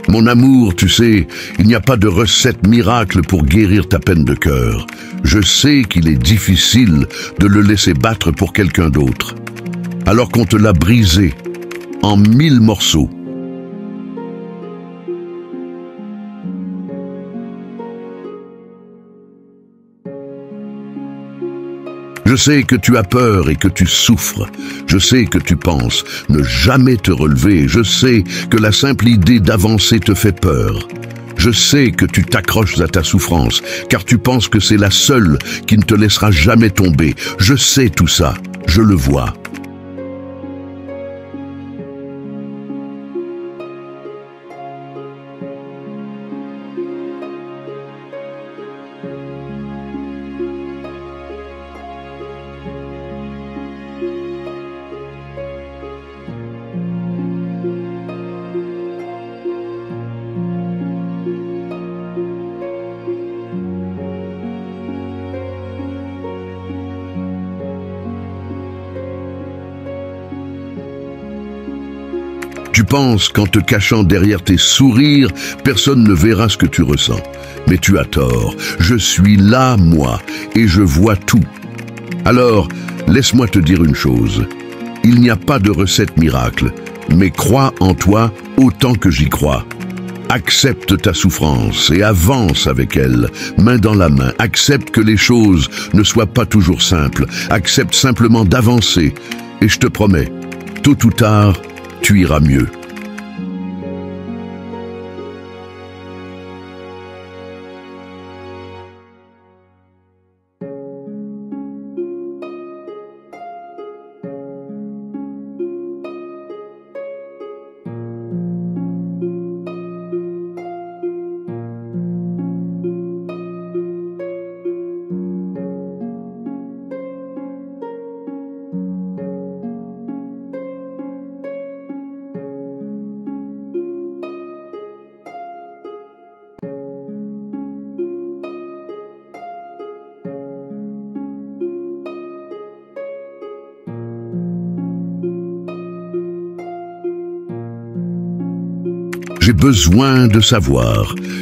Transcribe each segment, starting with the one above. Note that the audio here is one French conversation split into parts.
Mon amour, tu sais, il n'y a pas de recette miracle pour guérir ta peine de cœur. Je sais qu'il est difficile de le laisser battre pour quelqu'un d'autre, alors qu'on te l'a brisé en 1000 morceaux. Je sais que tu as peur et que tu souffres. Je sais que tu penses ne jamais te relever. Je sais que la simple idée d'avancer te fait peur. Je sais que tu t'accroches à ta souffrance, car tu penses que c'est la seule qui ne te laissera jamais tomber. Je sais tout ça, je le vois. Tu penses qu'en te cachant derrière tes sourires, personne ne verra ce que tu ressens. Mais tu as tort. Je suis là, moi, et je vois tout. Alors, laisse-moi te dire une chose. Il n'y a pas de recette miracle, mais crois en toi autant que j'y crois. Accepte ta souffrance et avance avec elle, main dans la main. Accepte que les choses ne soient pas toujours simples. Accepte simplement d'avancer. Et je te promets, tôt ou tard, tu iras mieux.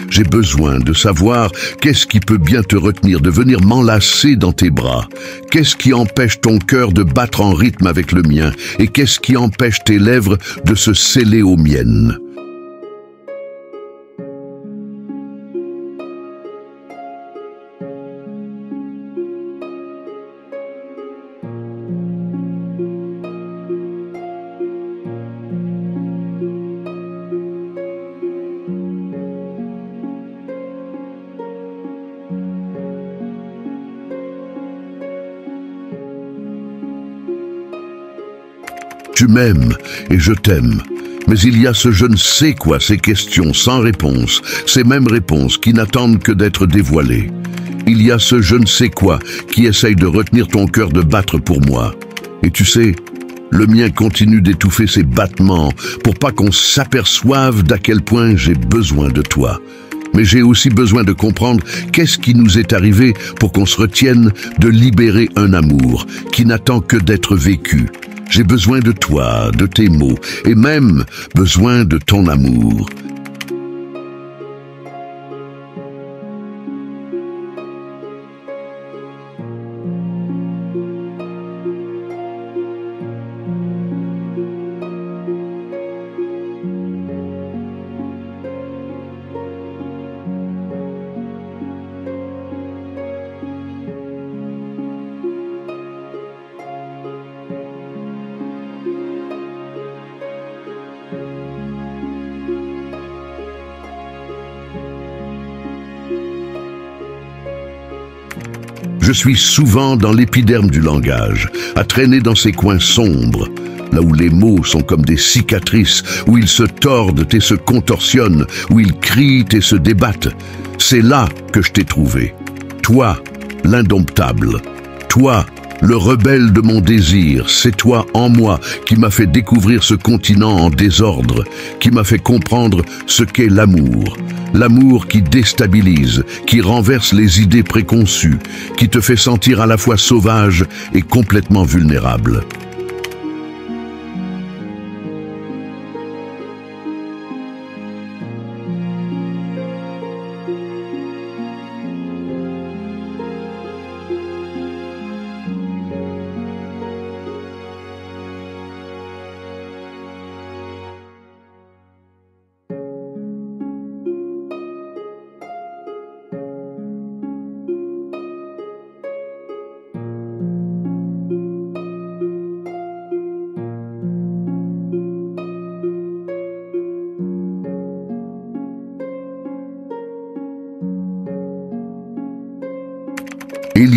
J'ai besoin de savoir qu'est-ce qui peut bien te retenir de venir m'enlacer dans tes bras. Qu'est-ce qui empêche ton cœur de battre en rythme avec le mien et qu'est-ce qui empêche tes lèvres de se sceller aux miennes. Tu m'aimes et je t'aime, mais il y a ce je ne sais quoi, ces questions sans réponse, ces mêmes réponses qui n'attendent que d'être dévoilées. Il y a ce je ne sais quoi qui essaye de retenir ton cœur de battre pour moi. Et tu sais, le mien continue d'étouffer ses battements pour pas qu'on s'aperçoive d'à quel point j'ai besoin de toi. Mais j'ai aussi besoin de comprendre qu'est-ce qui nous est arrivé pour qu'on se retienne de libérer un amour qui n'attend que d'être vécu. J'ai besoin de toi, de tes mots, et même besoin de ton amour. Je suis souvent dans l'épiderme du langage, à traîner dans ces coins sombres, là où les mots sont comme des cicatrices, où ils se tordent et se contorsionnent, où ils crient et se débattent. C'est là que je t'ai trouvé. Toi, l'indomptable. Toi, le rebelle de mon désir. C'est toi en moi qui m'a fait découvrir ce continent en désordre, qui m'a fait comprendre ce qu'est l'amour. L'amour qui déstabilise, qui renverse les idées préconçues, qui te fait sentir à la fois sauvage et complètement vulnérable.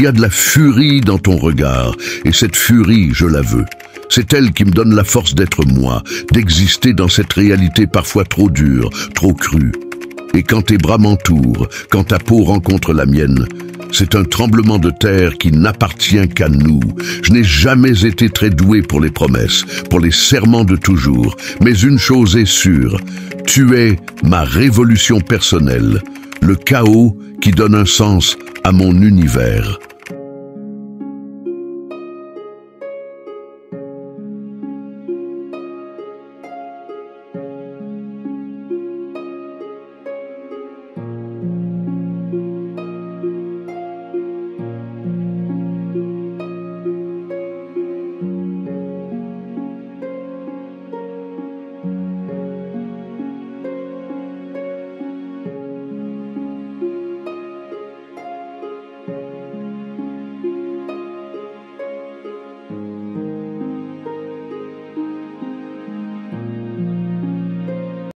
Il y a de la furie dans ton regard, et cette furie, je la veux. C'est elle qui me donne la force d'être moi, d'exister dans cette réalité parfois trop dure, trop crue. Et quand tes bras m'entourent, quand ta peau rencontre la mienne, c'est un tremblement de terre qui n'appartient qu'à nous. Je n'ai jamais été très doué pour les promesses, pour les serments de toujours, mais une chose est sûre, tu es ma révolution personnelle, le chaos qui donne un sens à mon univers.